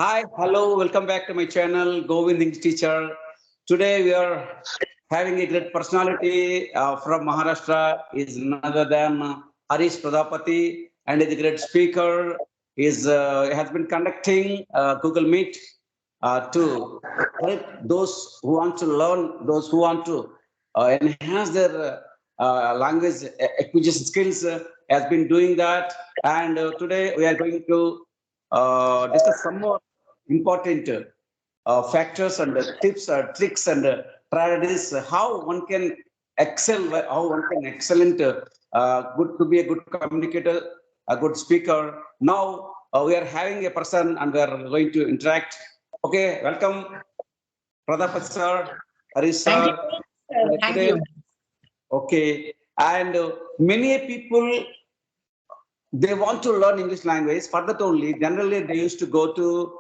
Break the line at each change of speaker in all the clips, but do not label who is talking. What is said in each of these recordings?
Hi, hello, welcome back to my channel, Govind English Teacher. Today we are having a great personality from Maharashtra, is none other than Harish Pradapati, and is a great speaker. Is has been conducting Google Meet to help those who want to learn, those who want to enhance their language acquisition skills. Has been doing that, and today we are going to discuss some more important factors and tips, tricks, and strategies. How one can excel, how one can excellent, good to be a good communicator, a good speaker. Now we are having a person, and we are going to interact. Okay, welcome, Pradap sir, Harish
Thank you.
sir.
Thank
Today,
you.
okay, and many people they want to learn English language for that only. Generally, they used to go to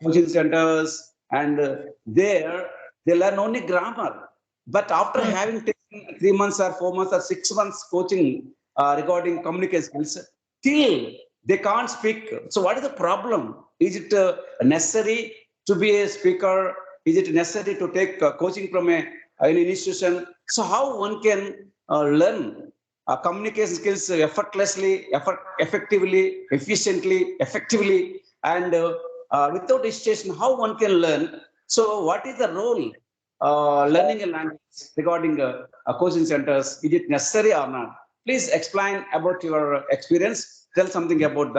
coaching centers, and there they learn only grammar. But after
Hmm.
having taken 3 months or 4 months or 6 months coaching regarding communication skills, still they can't speak. So, what is the problem? Is it necessary to be a speaker? Is it necessary to take coaching from an institution? So, how one can learn communication skills effortlessly, effectively, efficiently, effectively, and without hesitation, how one can learn. So, what is the role learning a language regarding coaching centers? Is it necessary or not? Please explain about your experience. Tell something about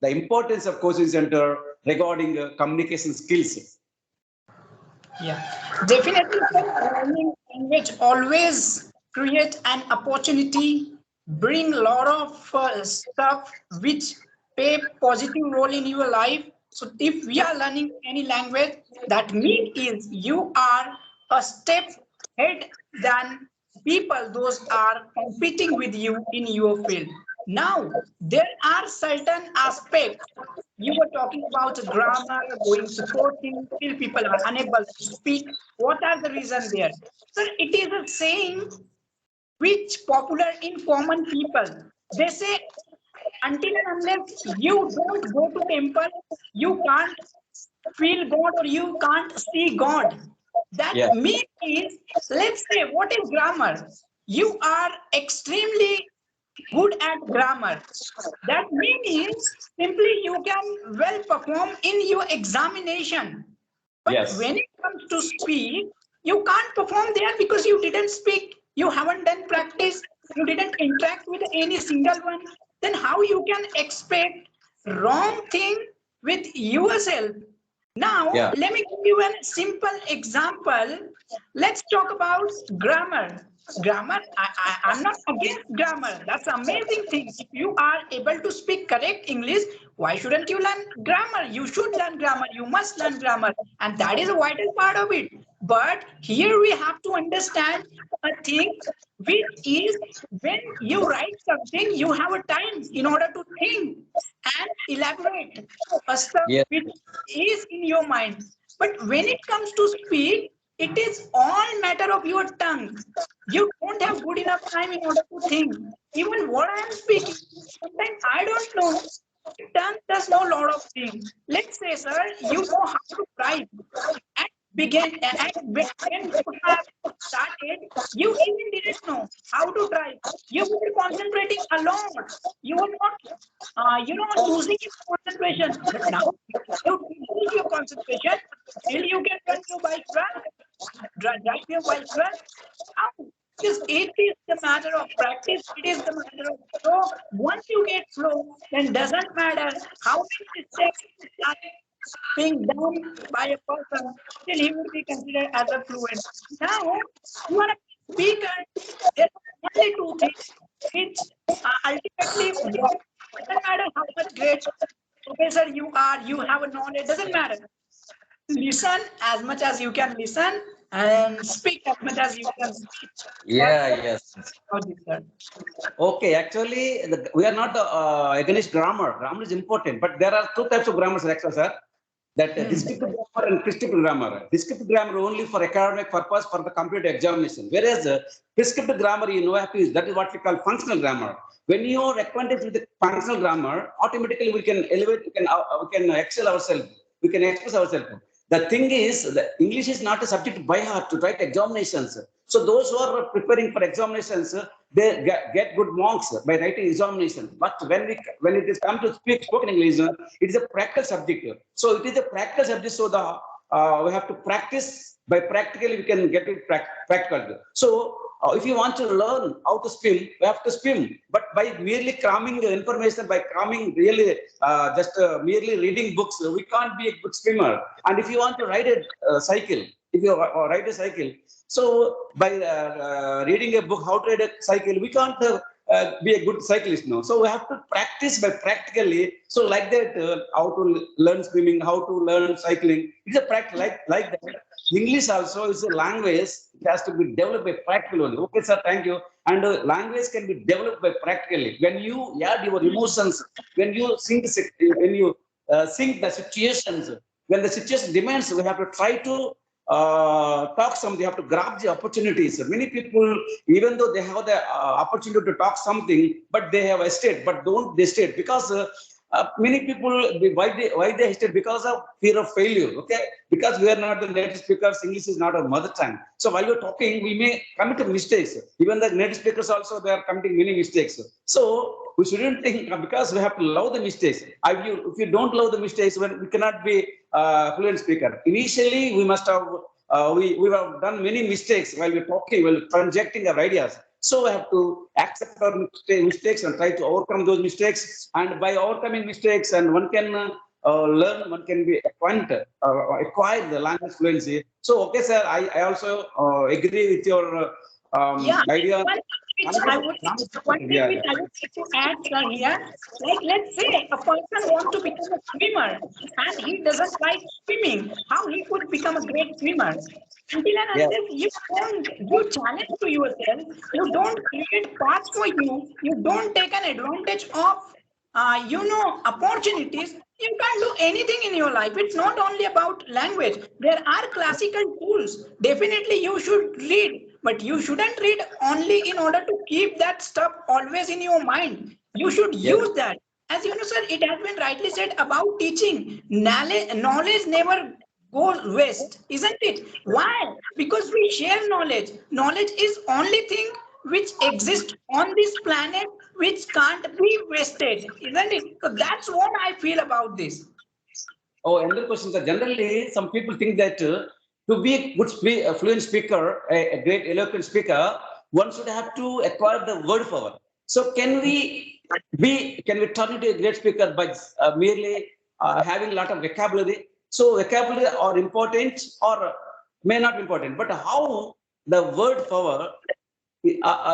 the importance of coaching center regarding communication skills.
Yeah, definitely. Learning language always create an opportunity, bring a lot of stuff which play positive role in your life. So if we are learning any language, that means is you are a step ahead than people those are competing with you in your field. Now there are certain aspects. You were talking about grammar, going to coaching, still people are unable to speak. What are the reasons there? Sir, it is a saying which popular in common people. They say until and unless you don't go to temple, you can't feel God or you can't see God. That
Yeah.
means, let's say, what is grammar? You are extremely good at grammar. That means simply you can well perform in your examination. But
Yes.
when it comes to speak, you can't perform there because you didn't speak, you haven't done practice, you didn't interact with any single one. Then how you can expect wrong thing with yourself? Now,
Yeah.
let me give you a simple example. Let's talk about grammar. Grammar, I'm not against grammar. That's an amazing thing. If you are able to speak correct English, why shouldn't you learn grammar? You should learn grammar. You must learn grammar. And that is a vital part of it. But here we have to understand a thing which is when you write something, you have a time in order to think and elaborate a stuff
Yeah.
which is in your mind. But when it comes to speak, it is all matter of your tongue. You don't have good enough time in order to think. Even what I am speaking, sometimes I don't know. Tongue does know a lot of things. Let's say, sir, you know how to drive and begin and when you have started, you even didn't know how to drive. You were concentrating a lot. You were not, losing your concentration. But now you lose your concentration till you can run your bike well, drive your bike well. How? Because it is the matter of practice. It is the matter of flow. Once you get flow, then doesn't matter how many mistakes are being done by a person, still he would be considered as a fluent. Now, you are a speaker. There are only two things which ultimately work. Doesn't matter how much great professor you are, you have a knowledge, doesn't matter. Listen as much as you can listen and speak as much as you can speak. That's
Yeah.
what
Yes.
about this, sir.
Okay, actually, we are not against grammar. Grammar is important, but there are two types of grammar, actually, sir. That descriptive grammar and prescriptive grammar. Descriptive grammar only for academic purpose for the computer examination. Whereas prescriptive grammar, you know, have to use, that is what we call functional grammar. When you are acquainted with the functional grammar, automatically we can elevate, we can excel ourselves, we can express ourselves. The thing is, the English is not a subject by heart to write examinations. So those who are preparing for examinations, they get good marks by writing examination. But when it is come to speak spoken English, it is a practical subject. So it is a practical subject. So we have to practice. By practically we can get it practical. So if you want to learn how to swim, we have to swim. But by merely cramming the information, by cramming really just merely reading books, we can't be a good swimmer. And if you want to ride a cycle, if you ride a cycle, so by reading a book how to ride a cycle, we can't be a good cyclist now. So we have to practice by practically. So like that, how to learn swimming, how to learn cycling. It's a practice like that. English also is a language. It has to be developed by practically. Okay, sir, thank you. And language can be developed by practically. When you add your emotions, when you think the situations, when the situation demands, we have to try to talk something, you have to grab the opportunities. Many people, even though they have the opportunity to talk something, but they have hesitate, but don't they state because many people, why they hesitate? Because of fear of failure. Okay, because we are not the native speakers, English is not our mother tongue. So while you're talking, we may commit mistakes. Even the native speakers also, they are committing many mistakes. So we shouldn't think, because we have to love the mistakes. If you don't love the mistakes, we cannot be fluent speaker. Initially, we must have we have done many mistakes while we're talking, while projecting our ideas. So we have to accept our mistakes and try to overcome those mistakes. And by overcoming mistakes, and one can learn, one can be acquire the language fluency. So, okay, sir, I also agree with your idea.
One thing which I would like to add, sir, here, like let's say a person wants to become a swimmer and he doesn't like swimming, how he could become a great swimmer? Until and unless you don't do challenge to yourself, you don't create paths for you, you don't take an advantage of opportunities, you can't do anything in your life. It's not only about language. There are classical tools. Definitely you should read, but you shouldn't read only in order to keep that stuff always in your mind. You should use that. As you know, sir, it has been rightly said about teaching. Knowledge never goes waste, isn't it? Why? Because we share knowledge. Knowledge is only thing which exists on this planet which can't be wasted, isn't it? So that's what I feel about this.
Oh, another question, sir. Generally, some people think that to be a good fluent speaker, a great eloquent speaker, one should have to acquire the word power. So can we turn into a great speaker by merely having a lot of vocabulary? So vocabulary are important or may not be important, but how the word power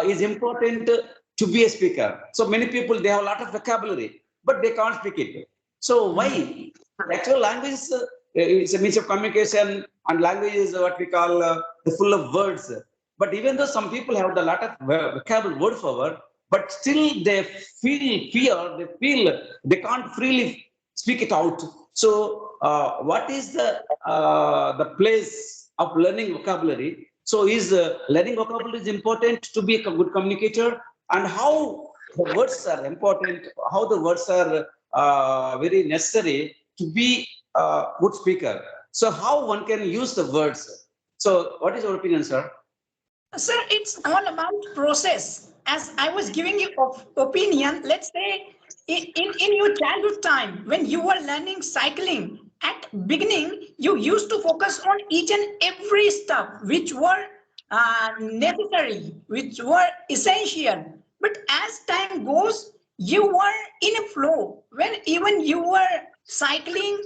is important to be a speaker. So many people, they have a lot of vocabulary, but they can't speak it. So why? Actual language is a means of communication, and language is what we call the full of words. But even though some people have a lot of vocabulary word power, but still they feel fear, they can't freely speak it out. So what is the place of learning vocabulary? So is learning vocabulary is important to be a good communicator, and how the words are important, how the words are very necessary to be a good speaker. So how one can use the words. So what is your opinion, sir?
Sir, it's all about process. As I was giving you opinion, let's say in your childhood time, when you were learning cycling, at beginning, you used to focus on each and every stuff which were necessary, which were essential. But as time goes, you were in a flow. When even you were cycling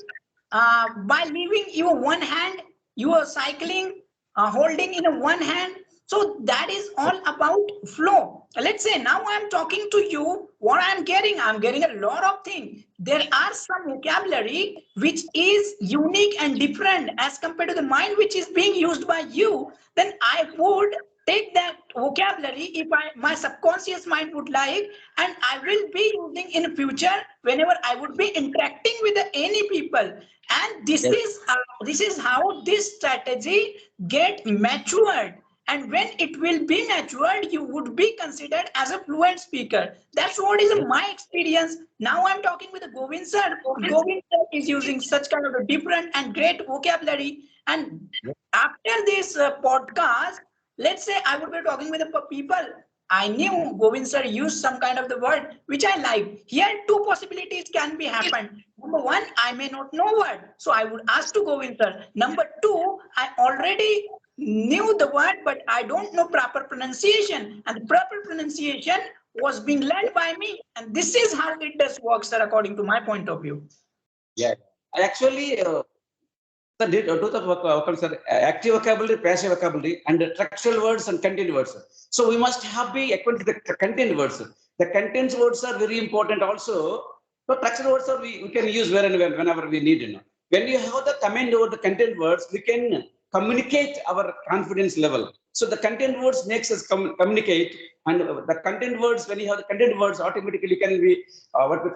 by leaving your one hand, you were cycling holding in a one hand. So that is all about flow. Let's say now I'm talking to you, what I'm getting a lot of things. There are some vocabulary which is unique and different as compared to the mind which is being used by you. Then I would take that vocabulary if my subconscious mind would like, and I will be using in future whenever I would be interacting with any people. And this is how this strategy get matured. And when it will be matured, you would be considered as a fluent speaker. That's what is my experience. Now I'm talking with Govind sir. Govind sir is using such kind of a different and great vocabulary. And after this podcast, let's say I would be talking with the people. I knew Govind sir used some kind of the word which I like. Here, two possibilities can be happened. Number one, I may not know word, so I would ask to Govind sir. Number two, I already knew the word, but I don't know proper pronunciation, and the proper pronunciation was being learned by me. And this is how it does work, sir, according to my point of view.
Yeah. Actually, two the active vocabulary, passive vocabulary, and the textual words and content words. So we must have be acquainted with the content words. The content words are very important also. So textual words are we can use whenever we need. When you have the command over the content words, we can communicate our confidence level. So the content words makes us communicate, and the content words, when you have the content words, automatically can be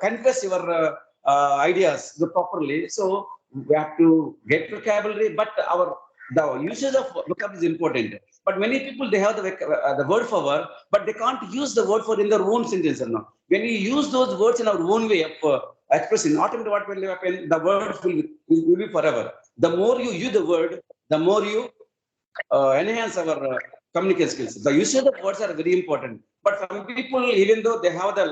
confess your ideas properly. So we have to get vocabulary, but the usage of vocabulary is important. But many people, they have the word for word, but they can't use the word for in their own sentence. No? When we use those words in our own way of expressing, automatically what will happen, the words will be forever. The more you use the word, the more you enhance our communication skills. The usage of words are very important. But some people, even though they have the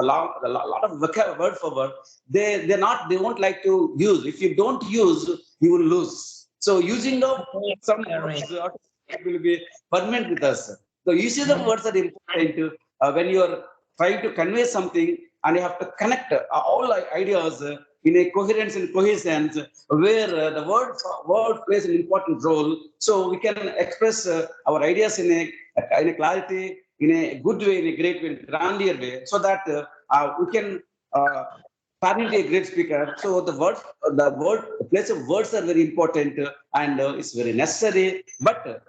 lot of word for word, they won't like to use. If you don't use, you will lose. So using of some words will be permanent with us. The usage of words are important when you are trying to convey something, and you have to connect all ideas in a coherence and cohesion, where the word plays an important role. So we can express our ideas in a clarity, in a good way, in a great way, in a grandeur way, so that we can turn into a great speaker. So the place of words are very important, and it's very necessary. But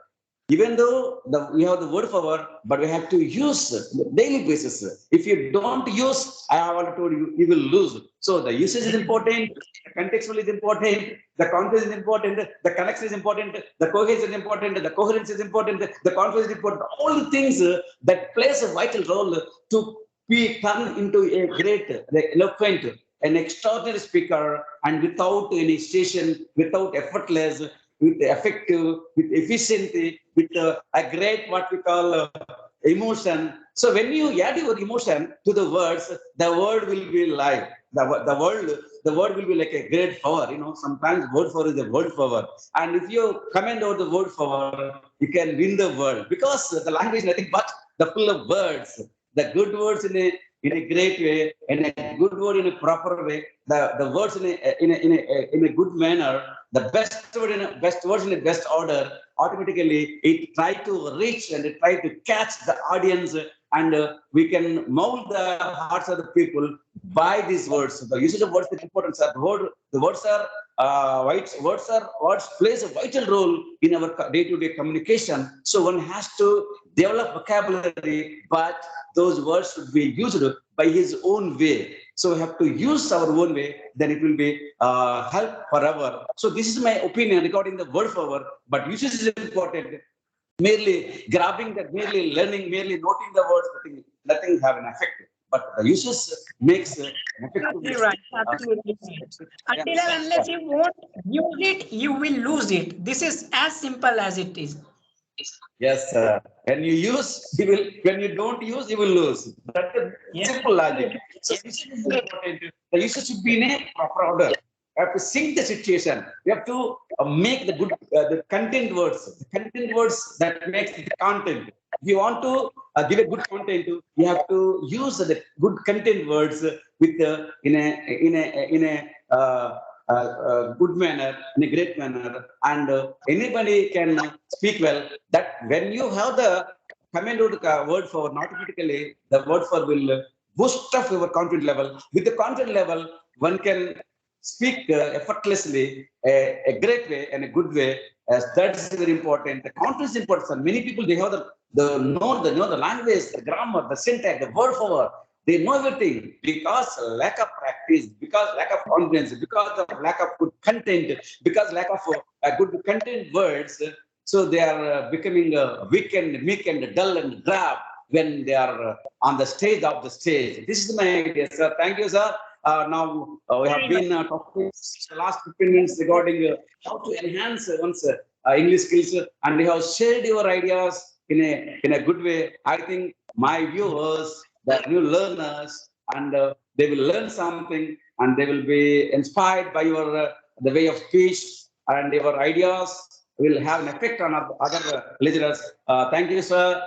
even though we have the word for word, but we have to use daily basis. If you don't use, I have already told you, you will lose. So the usage is important, the contextual is important, the context is important, the connection is important, the cohesion is important, the coherence is important, the confidence is important. All the things that plays a vital role to be turned into a great, eloquent, an extraordinary speaker, and without any station, without effortless, with effective, with efficiency, with a great what we call emotion. So when you add your emotion to the words, the word will be live. The word will be like a great power. Sometimes word power is a word power. And if you comment over the word power, you can win the world, because the language is nothing but the full of words. The good words in a great way, and a good word in a proper way, the words in a good manner, the best words in a best order, automatically it try to reach and it try to catch the audience, and we can mold the hearts of the people by these words. The usage of words is important. The words plays a vital role in our day-to-day communication. So one has to develop vocabulary, but those words should be used by his own way. So we have to use our own way, then it will be help forever. So this is my opinion regarding the word for word, but usage is important. Merely grabbing that, merely learning, merely noting the words, nothing have an effect. But the usage makes an effect.
Absolutely right. Absolutely right. Until and unless you won't use it, you will lose it. This is as simple as it is.
Yes, when you use, you will. When you don't use, you will lose. That's a simple logic. So this is important. The usage should be in a proper order. You have to sync the situation. You have to make the good, the content words. The content words that makes the content. If you want to give a good content, you have to use the good content words with in a good manner, in a great manner, and anybody can speak well. That when you have the command word for, automatically the word for will boost up your confidence level. With the confidence level, one can speak effortlessly, a great way and a good way. As that's very important. The content is important. Many people they have the language, the grammar, the syntax, the word for word. They know everything because lack of practice, because lack of confidence, because of lack of good content, because lack of good content words. So they are becoming weak and meek and dull and drab when they are on the stage of the stage. This is my idea, sir. Thank you, sir. Now we have been talking the last 15 minutes regarding how to enhance one's English skills, and we have shared your ideas in a good way. I think my viewers, the new learners, and they will learn something, and they will be inspired by your the way of speech, and your ideas will have an effect on other listeners. Thank you, sir.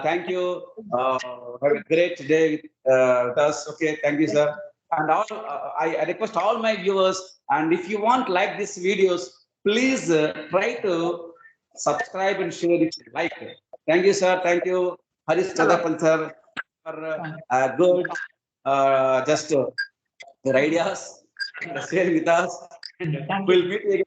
Thank you. Have a great day with us. Okay, thank you, sir. And I request all my viewers, and if you want like these videos, please try to subscribe and share it, like it. Thank you, sir. Thank you, Harish Pradhapan, sir, for good just your ideas share with us. And we'll meet again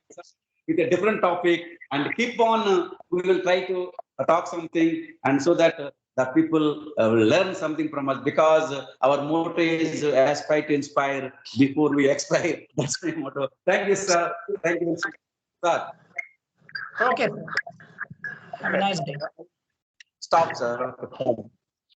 with a different topic and keep on. We will try to talk something, and so that the people will learn something from us, because our motto is aspire to inspire before we expire. That's my motto. Thank you, sir. Thank you, sir.
Okay. Have a nice day.
Stop, sir.